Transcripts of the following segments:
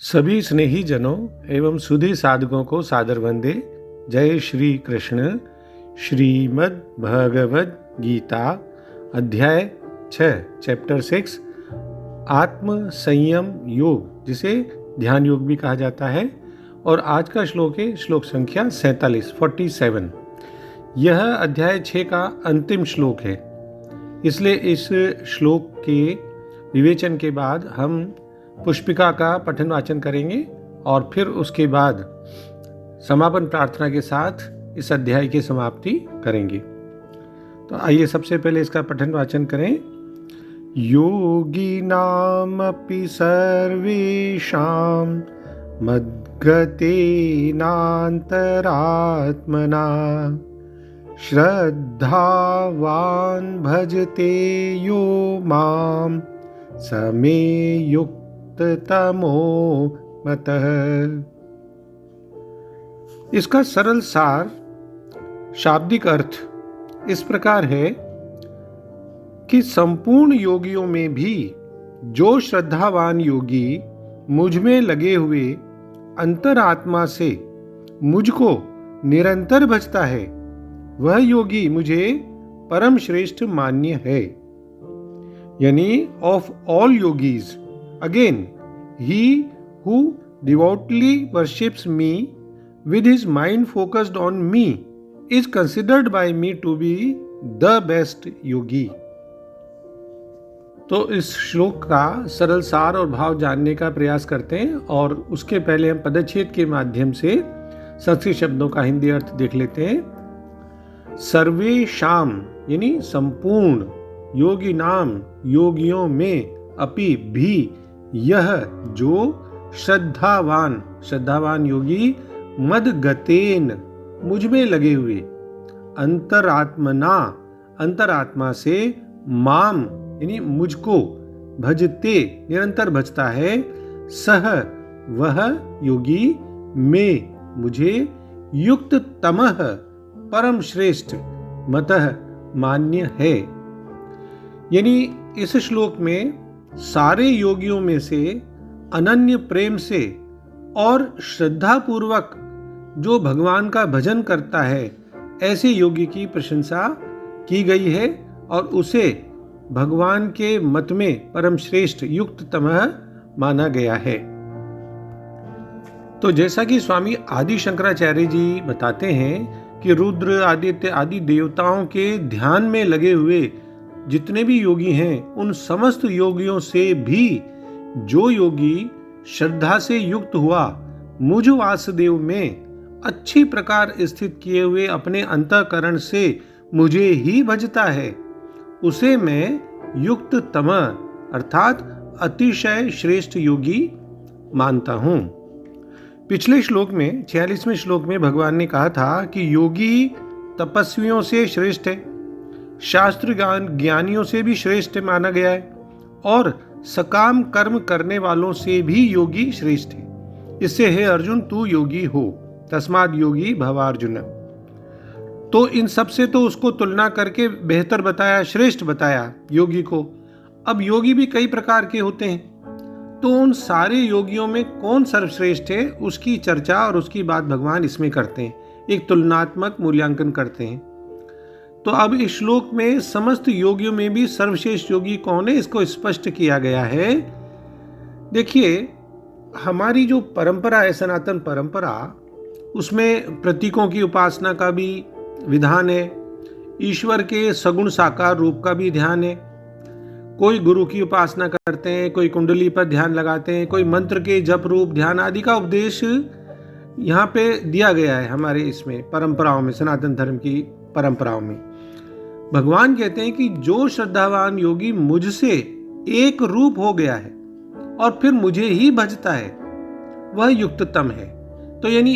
सभी स्नेही जनों एवं सुधी साधकों को सादर वंदे। जय श्री कृष्ण। श्रीमद् भगवद गीता अध्याय 6 चैप्टर 6 आत्म संयम योग, जिसे ध्यान योग भी कहा जाता है। और आज का श्लोक है श्लोक संख्या 47। यह अध्याय 6 का अंतिम श्लोक है, इसलिए इस श्लोक के विवेचन के बाद हम पुष्पिका का पठन वाचन करेंगे और फिर उसके बाद समापन प्रार्थना के साथ इस अध्याय की समाप्ति करेंगे। तो आइए सबसे पहले इसका पठन वाचन करें। योगी नाम अपि सर्वेषां मद्गतेनान्तरात्मना श्रद्धावान् भजते यो मां समे युक्ततमो मतः। इसका सरल सार शाब्दिक अर्थ इस प्रकार है कि संपूर्ण योगियों में भी जो श्रद्धावान योगी मुझ में लगे हुए अंतरात्मा से मुझको निरंतर भजता है, वह योगी मुझे परम श्रेष्ठ मान्य है। यानी of all yogis, again he who devoutly worships me with his mind focused on me is considered by me to be the best yogi। तो इस श्लोक का सरल सार और भाव जानने का प्रयास करते हैं, और उसके पहले हम पदच्छेद के माध्यम से संस्कृत शब्दों का हिंदी अर्थ देख लेते हैं। सर्वेषां यानी संपूर्ण, योगी नाम योगियों में, अपि भी यह जो श्रद्धावान योगी मदगतेन मुझ में लगे हुए, अंतरात्मा से माम यानी मुझको, भजते निरंतर भजता है, सह वह योगी में मुझे युक्त तमः परम श्रेष्ठ मतः मान्य है। यानी इस श्लोक में सारे योगियों में से अनन्य प्रेम से और श्रद्धा पूर्वक जो भगवान का भजन करता है, ऐसे योगी की प्रशंसा की गई है और उसे भगवान के मत में परम श्रेष्ठ युक्ततमः माना गया है। तो जैसा कि स्वामी आदि शंकराचार्य जी बताते हैं कि रुद्र, आदित्य आदि देवताओं के ध्यान में लगे हुए जितने भी योगी हैं, उन समस्त योगियों से भी जो योगी श्रद्धा से युक्त हुआ, मुझ वासुदेव में अच्छी प्रकार स्थित किए हुए अपने अंतःकरण से मुझे ही भजता है, उसे मैं युक्त तम अर्थात अतिशय श्रेष्ठ योगी मानता हूं। पिछले श्लोक में 46वें श्लोक में भगवान ने कहा था कि योगी तपस्वियों से श्रेष्ठ है, शास्त्र ज्ञानियों से भी श्रेष्ठ माना गया है, और सकाम कर्म करने वालों से भी योगी श्रेष्ठ है। इससे हे अर्जुन तू योगी हो, तस्माद् योगी भवार्जुन। तो इन सब से तो उसको तुलना करके बेहतर बताया, श्रेष्ठ बताया योगी को। अब योगी भी कई प्रकार के होते हैं, तो उन सारे योगियों में कौन सर्वश्रेष्ठ है उसकी चर्चा और उसकी बात भगवान इसमें करते हैं, एक तुलनात्मक मूल्यांकन करते हैं। तो अब इस श्लोक में समस्त योगियों में भी सर्वश्रेष्ठ योगी कौन है, इसको स्पष्ट किया गया है। देखिए, हमारी जो परंपरा है, सनातन परंपरा, उसमें प्रतीकों की उपासना का भी विधान है, ईश्वर के सगुण साकार रूप का भी ध्यान है। कोई गुरु की उपासना करते हैं, कोई कुंडली पर ध्यान लगाते हैं, कोई मंत्र के जप रूप ध्यान आदि का उपदेश यहाँ पे दिया गया है हमारे इसमें परंपराओं में, सनातन धर्म की परंपराओं में। भगवान कहते हैं कि जो श्रद्धावान योगी मुझसे एक रूप हो गया है और फिर मुझे ही भजता है, वह युक्ततम है। तो यानी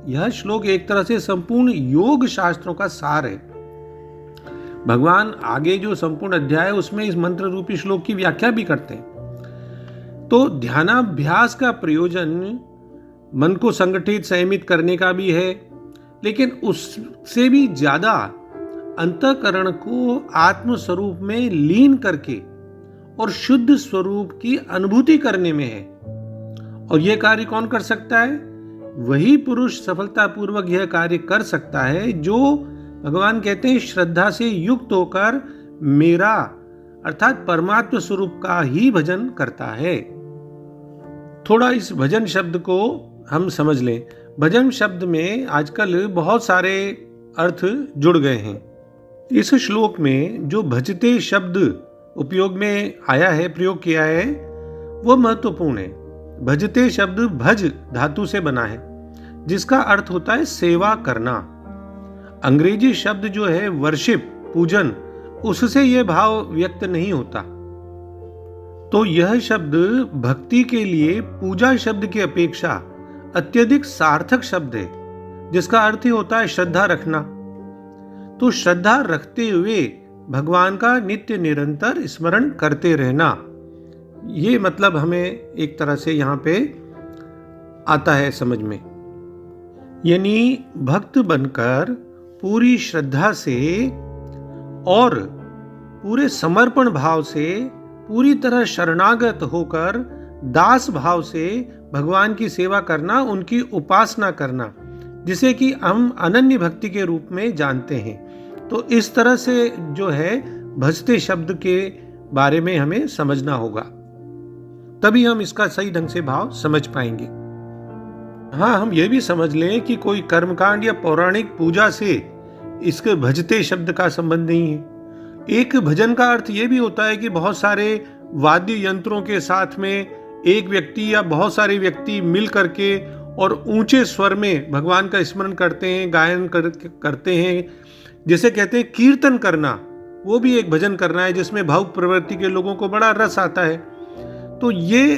यह श्लोक एक तरह से संपूर्ण योग शास्त्रों का सार है। भगवान आगे जो संपूर्ण अध्याय है उसमें इस मंत्र रूपी श्लोक की व्याख्या भी करते हैं। तो ध्यानाभ्यास का प्रयोजन मन को संगठित संयमित करने का भी है, लेकिन उससे भी ज्यादा अंतःकरण को आत्म स्वरूप में लीन करके और शुद्ध स्वरूप की अनुभूति करने में है। और यह कार्य कौन कर सकता है? वही पुरुष सफलतापूर्वक यह कार्य कर सकता है जो भगवान कहते हैं श्रद्धा से युक्त होकर मेरा अर्थात परमात्म स्वरूप का ही भजन करता है। थोड़ा इस भजन शब्द को हम समझ लें। भजन शब्द में आजकल बहुत सारे अर्थ जुड़ गए हैं। इस श्लोक में जो भजते शब्द उपयोग में आया है, प्रयोग किया है, वो महत्वपूर्ण है। भजते शब्द भज धातु से बना है, जिसका अर्थ होता है सेवा करना। अंग्रेजी शब्द जो है वर्शिप, पूजन, उससे यह भाव व्यक्त नहीं होता। तो यह शब्द भक्ति के लिए पूजा शब्द की अपेक्षा अत्यधिक सार्थक शब्द है, जिसका अर्थ ही होता है श्रद्धा रखना। तो श्रद्धा रखते हुए भगवान का नित्य निरंतर स्मरण करते रहना, ये मतलब हमें एक तरह से यहां पे आता है समझ में। यानी भक्त बनकर पूरी श्रद्धा से और पूरे समर्पण भाव से, पूरी तरह शरणागत होकर दास भाव से भगवान की सेवा करना, उनकी उपासना करना, जिसे कि हम अनन्य भक्ति के रूप में जानते हैं। तो इस तरह से जो है भजते शब्द के बारे में हमें समझना होगा, तभी हम इसका सही ढंग से भाव समझ पाएंगे। हाँ, हम यह भी समझ लें कि कोई कर्मकांड या पौराणिक पूजा से इसके भजते शब्द का संबंध नहीं है। एक भजन का अर्थ यह भी होता है कि बहुत सारे वाद्य यंत्रों के साथ में एक व्यक्ति या बहुत सारे व्यक्ति मिल करके और ऊंचे स्वर में भगवान का स्मरण करते हैं, गायन करते हैं। जैसे कहते हैं कीर्तन करना, वो भी एक भजन करना है जिसमें भावुक प्रवृत्ति के लोगों को बड़ा रस आता है। तो ये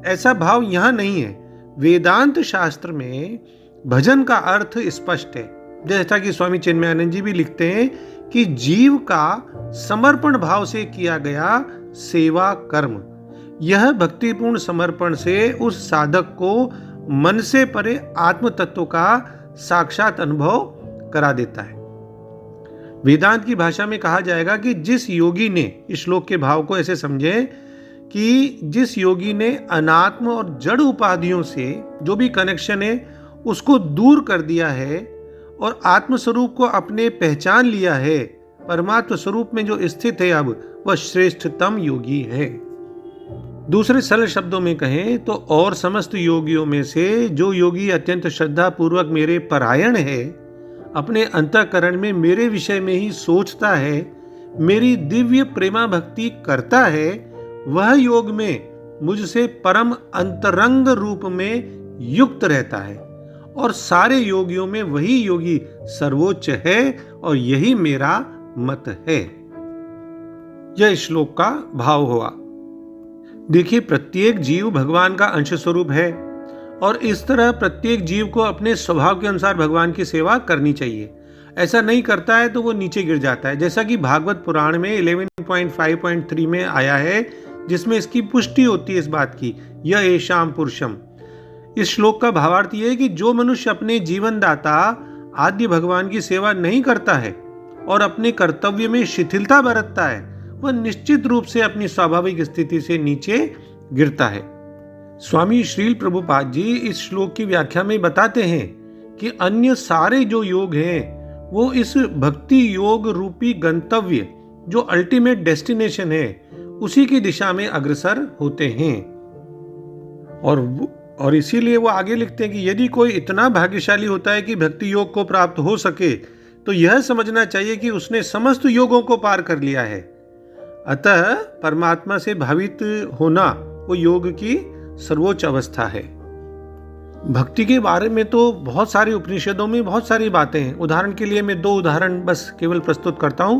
ऐसा भाव यहां नहीं है। वेदांत शास्त्र में भजन का अर्थ स्पष्ट है, जैसा कि स्वामी चिन्मयानंद जी भी लिखते हैं कि जीव का समर्पण भाव से किया गया सेवा कर्म, यह भक्तिपूर्ण समर्पण से उस साधक को मन से परे आत्म तत्व का साक्षात अनुभव करा देता है। वेदांत की भाषा में कहा जाएगा कि जिस योगी ने, इस श्लोक के भाव को ऐसे समझे कि जिस योगी ने अनात्म और जड़ उपाधियों से जो भी कनेक्शन है उसको दूर कर दिया है और आत्म स्वरूप को अपने पहचान लिया है, परमात्म स्वरूप में जो स्थित है, अब वह श्रेष्ठतम योगी है। दूसरे सरल शब्दों में कहें तो और समस्त योगियों में से जो योगी अत्यंत श्रद्धा पूर्वक मेरे परायण है, अपने अंतःकरण में मेरे विषय में ही सोचता है, मेरी दिव्य प्रेमा भक्ति करता है, वह योग में मुझसे परम अंतरंग रूप में युक्त रहता है और सारे योगियों में वही योगी सर्वोच्च है और यही मेरा मत है। यह श्लोक का भाव हुआ। देखिए, प्रत्येक जीव भगवान का अंश स्वरूप है और इस तरह प्रत्येक जीव को अपने स्वभाव के अनुसार भगवान की सेवा करनी चाहिए। ऐसा नहीं करता है तो वो नीचे गिर जाता है, जैसा कि भागवत पुराण में 11.5.3 में आया है, जिसमें इसकी पुष्टि होती है इस बात की, यह एषाम पुरुषम। इस श्लोक का भावार्थ यह है कि जो मनुष्य अपने जीवन दाता आद्य भगवान की सेवा नहीं करता है और अपने कर्तव्य में शिथिलता बरतता है, वह निश्चित रूप से अपनी स्वाभाविक स्थिति से नीचे गिरता है। स्वामी श्रील प्रभुपाद जी इस श्लोक की व्याख्या में बताते हैं कि अन्य सारे जो योग हैं वो इस भक्ति योग रूपी गंतव्य, जो अल्टीमेट डेस्टिनेशन है, उसी की दिशा में अग्रसर होते हैं। और इसीलिए वो आगे लिखते हैं कि यदि कोई इतना भाग्यशाली होता है कि भक्ति योग को प्राप्त हो सके, तो यह समझना चाहिए कि उसने समस्त योगों को पार कर लिया है। अतः परमात्मा से भावित होना वो योग की सर्वोच्च अवस्था है। भक्ति के बारे में तो बहुत सारे उपनिषदों में बहुत सारी बातें हैं। उदाहरण के लिए मैं 2 उदाहरण बस केवल प्रस्तुत करता हूं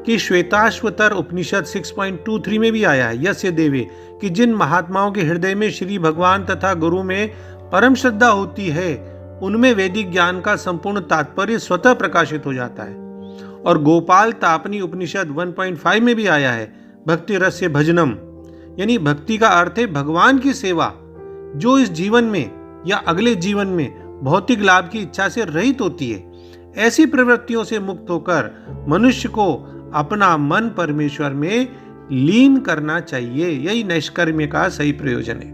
कि श्वेताश्वतर उपनिषद 6.23 में भी आया है, यस्य देवे, कि जिन महात्माओं के हृदय में श्री भगवान तथा गुरु में परम श्रद्धा होती है, उनमें वैदिक ज्ञान का संपूर्ण तात्पर्य स्वतः प्रकाशित हो जाता है। और गोपाल तापनी उपनिषद 1.5 में भी आया है, भक्ति रस्य भजनम, यानी भक्ति का अर्थ है भगवान की सेवा, जो इस जीवन में या अगले जीवन में भौतिक लाभ की इच्छा से रहित होती है। ऐसी प्रवृत्तियों से मुक्त होकर मनुष्य को अपना मन परमेश्वर में लीन करना चाहिए। यही नैष्कर्म्य का सही प्रयोजन है।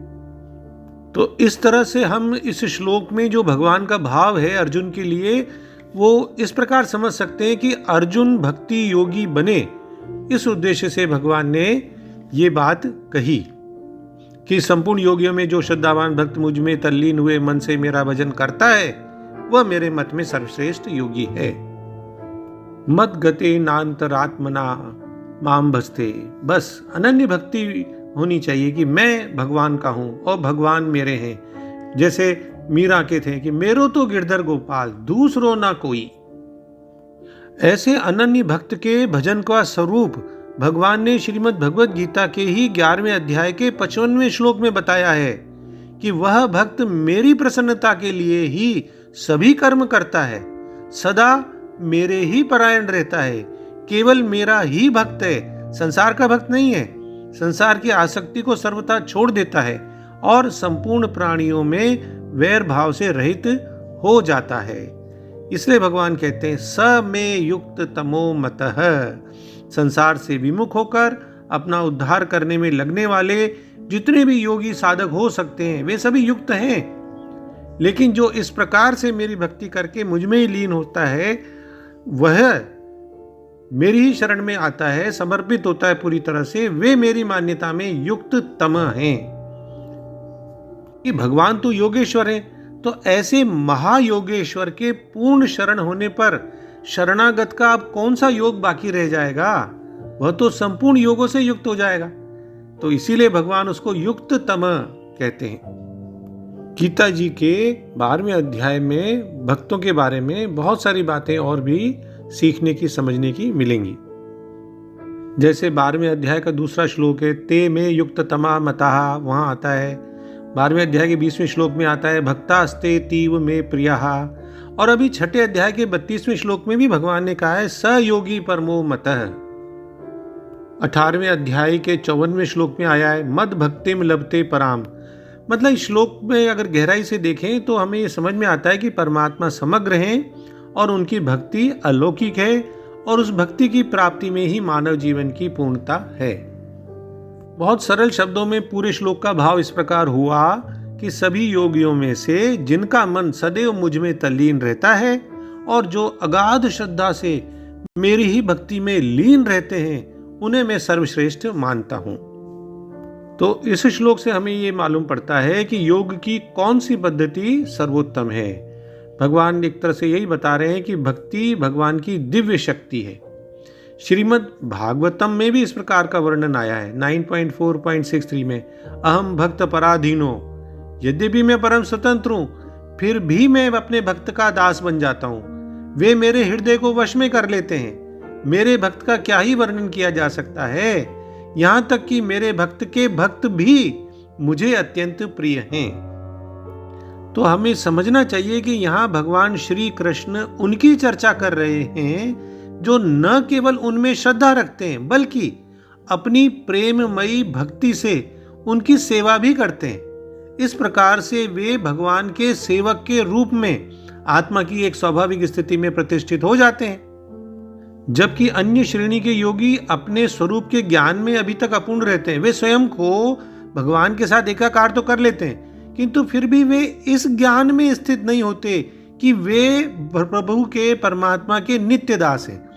तो इस तरह से हम इस श्लोक में जो भगवान का भाव है अर्जुन के लिए, वो इस प्रकार समझ सकते हैं कि अर्जुन भक्ति योगी बने, इस उद्देश्य से भगवान ने ये बात कही कि संपूर्ण योगियों में जो श्रद्धावान भक्त मुझ में तल्लीन हुए मन से मेरा भजन करता है, वह मेरे मत में सर्वश्रेष्ठ योगी है। मत गते नान्तरात्मना माम भजते, बस अनन्य भक्ति होनी चाहिए कि मैं भगवान का हूं और भगवान मेरे हैं। जैसे मीरा के थे कि मेरो तो गिरधर गोपाल, दूसरो ना कोई। ऐसे अनन्य भक्त के भजन का स्वरूप भगवान ने श्रीमद् भगवत गीता के ही 11वें अध्याय के 55वें श्लोक में बताया है कि वह भक्त मेरी प्रसन्नता के लिए ही सभी कर्म करता है, सदा मेरे ही परायण रहता है, केवल मेरा ही भक्त है, संसार का भक्त नहीं है। संसार की आसक्ति को सर्वथा छोड़ देता है और संपूर्ण प्राणियों में वैर भाव से रहित हो जाता है। इसलिए भगवान कहते हैं स में युक्त तमो मतः, संसार से विमुख होकर अपना उद्धार करने में लगने वाले जितने भी योगी साधक हो सकते हैं वे सभी युक्त हैं। लेकिन जो इस प्रकार से मेरी भक्ति करके मुझ में ही लीन होता है, वह मेरी ही शरण में आता है, समर्पित होता है पूरी तरह से, वे मेरी मान्यता में युक्त तम हैं। कि भगवान तो योगेश्वर हैं, तो ऐसे महायोगेश्वर के पूर्ण शरण होने पर शरणागत का अब कौन सा योग बाकी रह जाएगा, वह तो संपूर्ण योगों से युक्त हो जाएगा। तो इसीलिए भगवान उसको युक्त तम कहते हैं। गीता जी के 12वें अध्याय में भक्तों के बारे में बहुत सारी बातें और भी सीखने की, समझने की मिलेंगी। जैसे 12वें अध्याय का दूसरा श्लोक है ते में युक्त तमा मताः, वहां आता है 12वें अध्याय के 20वें श्लोक में आता है भक्तास्ते तीव में प्रियः, और अभी 6ठे अध्याय के 32वें श्लोक में भी भगवान ने कहा है स योगी परमो मतः। 18वें अध्याय के 54वें श्लोक में आया है मद भक्तिम लभते पराम। मतलब इस श्लोक में अगर गहराई से देखें तो हमें ये समझ में आता है कि परमात्मा समग्र हैं और उनकी भक्ति अलौकिक है, और उस भक्ति की प्राप्ति में ही मानव जीवन की पूर्णता है। बहुत सरल शब्दों में पूरे श्लोक का भाव इस प्रकार हुआ कि सभी योगियों में से जिनका मन सदैव मुझ में तल्लीन रहता है और जो अगाध श्रद्धा से मेरी ही भक्ति में लीन रहते हैं, उन्हें मैं सर्वश्रेष्ठ मानता हूं। तो इस श्लोक से हमें ये मालूम पड़ता है कि योग की कौन सी पद्धति सर्वोत्तम है। भगवान एक तरह से यही बता रहे हैं कि भक्ति भगवान की दिव्य शक्ति है। श्रीमद् भागवतम में भी इस प्रकार का वर्णन आया है 9.4.63 में, अहम भक्त पराधीनो, यद्यपि मैं परम स्वतंत्र हूं फिर भी मैं अपने भक्त का दास बन जाता हूं, वे मेरे हृदय को वश में कर लेते हैं। मेरे भक्त का क्या ही वर्णन किया जा सकता है, यहां तक कि मेरे भक्त के भक्त भी मुझे अत्यंत प्रिय हैं। तो हमें समझना चाहिए कि यहाँ भगवान श्री कृष्ण उनकी चर्चा कर रहे हैं जो न केवल उनमें श्रद्धा रखते हैं बल्कि अपनी प्रेममयी भक्ति से उनकी सेवा भी करते हैं। इस प्रकार से वे भगवान के सेवक के रूप में आत्मा की एक स्वाभाविक स्थिति में प्रतिष्ठित हो जाते हैं, जबकि अन्य श्रेणी के योगी अपने स्वरूप के ज्ञान में अभी तक अपूर्ण रहते हैं। वे स्वयं को भगवान के साथ एकाकार तो कर लेते हैं, किंतु फिर भी वे इस ज्ञान में स्थित नहीं होते कि वे प्रभु के परमात्मा के नित्य दास हैं।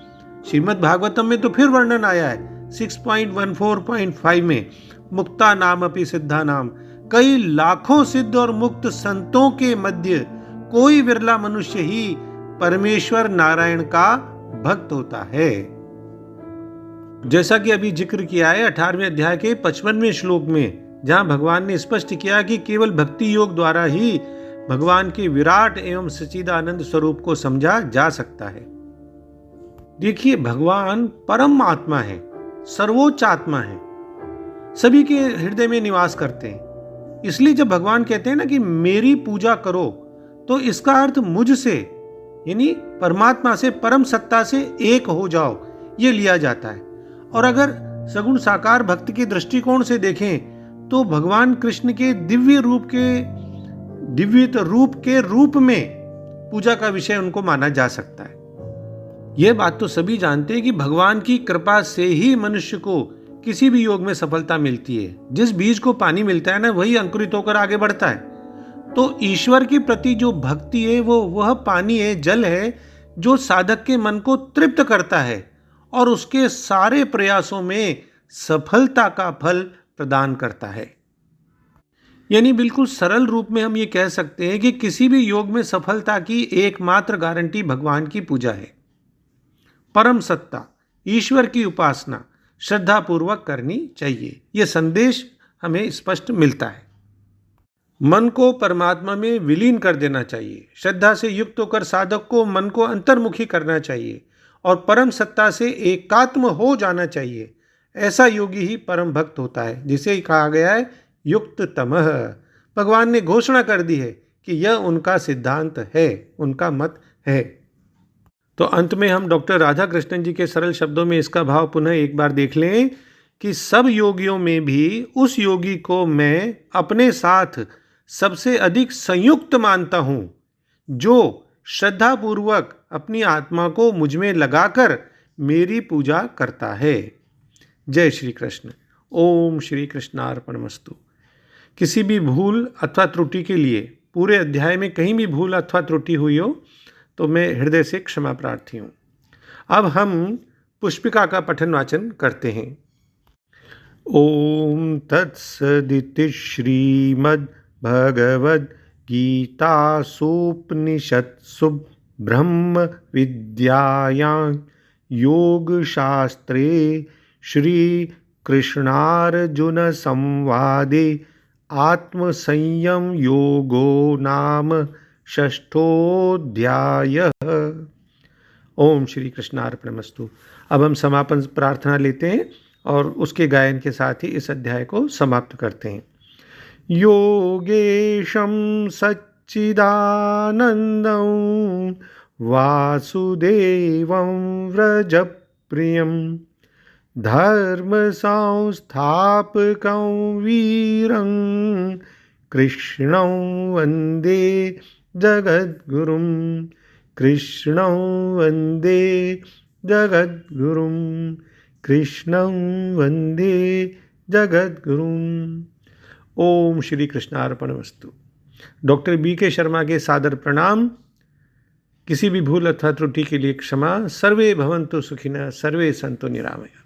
श्रीमद् भागवतम में तो फिर वर्णन आया है 6.14.5 में, मुक्ता नाम अपि सिद्धा नाम, कई लाखों सिद्ध और मुक्त संतों के मध्य कोई विरला मनुष्य ही परमेश्वर नारायण का भक्त होता है। जैसा कि अभी जिक्र किया है 18वें अध्याय के 55वें श्लोक में, जहां भगवान ने स्पष्ट किया कि केवल भक्ति योग द्वारा ही भगवान के विराट एवं सच्चिदानंद स्वरूप को समझा जा सकता है। देखिए, भगवान परम आत्मा है, सर्वोच्च आत्मा है, सभी के हृदय में निवास करते हैं। इसलिए जब भगवान कहते हैं ना कि मेरी पूजा करो, तो इसका अर्थ मुझसे यानी परमात्मा से, परम सत्ता से एक हो जाओ, ये लिया जाता है। और अगर सगुण साकार भक्त के दृष्टिकोण से देखें तो भगवान कृष्ण के दिव्य रूप के रूप में पूजा का विषय उनको माना जा सकता है। यह बात तो सभी जानते हैं कि भगवान की कृपा से ही मनुष्य को किसी भी योग में सफलता मिलती है। जिस बीज को पानी मिलता है ना, वही अंकुरित होकर आगे बढ़ता है। तो ईश्वर के प्रति जो भक्ति है वो वह पानी है, जल है, जो साधक के मन को तृप्त करता है और उसके सारे प्रयासों में सफलता का फल प्रदान करता है। यानी बिल्कुल सरल रूप में हम ये कह सकते हैं कि किसी भी योग में सफलता की एकमात्र गारंटी भगवान की पूजा है। परम सत्ता, ईश्वर की उपासना श्रद्धापूर्वक करनी चाहिए। यह संदेश हमें स्पष्ट मिलता है। मन को परमात्मा में विलीन कर देना चाहिए। श्रद्धा से युक्त होकर साधक को मन को अंतर्मुखी करना चाहिए और परम सत्ता से एकात्म हो जाना चाहिए। ऐसा योगी ही परम भक्त होता है, जिसे कहा गया है युक्त तमः। भगवान ने घोषणा कर दी है कि यह उनका सिद्धांत है, उनका मत है। तो अंत में हम डॉक्टर राधा कृष्णन जी के सरल शब्दों में इसका भाव पुनः एक बार देख लें कि सब योगियों में भी उस योगी को मैं अपने साथ सबसे अधिक संयुक्त मानता हूं, जो श्रद्धापूर्वक अपनी आत्मा को मुझ में लगाकर मेरी पूजा करता है। जय श्री कृष्ण। ओम श्री कृष्णार्पणमस्तु। किसी भी भूल अथवा त्रुटि के लिए पूरे अध्याय में कहीं भी भूल अथवा त्रुटि हुई हो तो मैं हृदय से क्षमा प्रार्थी हूँ। अब हम पुष्पिका का पठन वाचन करते हैं। ओम तत्सदिति श्रीमद् भगवद गीतासूपनिषत्सु ब्रह्म विद्यायां योग शास्त्रे श्री कृष्णार्जुन संवादे आत्मसंयम योगो नाम षष्ठोऽध्यायः। ओम श्री कृष्णार्पणमस्तु। अब हम समापन प्रार्थना लेते हैं और उसके गायन के साथ ही इस अध्याय को समाप्त करते हैं। योगेशं सच्चिदानन्दं वासुदेवं व्रजप्रियं धर्मसंस्थापकं वीरं कृष्णं वन्दे जगद्गुरुं। कृष्णं वन्दे जगद्गुरुं। कृष्णं वन्दे जगद्गुरुं। ओम श्री कृष्णार्पणमस्तु। डॉक्टर BK शर्मा के सादर प्रणाम। किसी भी भूल अथवा त्रुटि के लिए क्षमा। सर्वे भवन्तु सुखिनः, सर्वे सन्तु निरामया।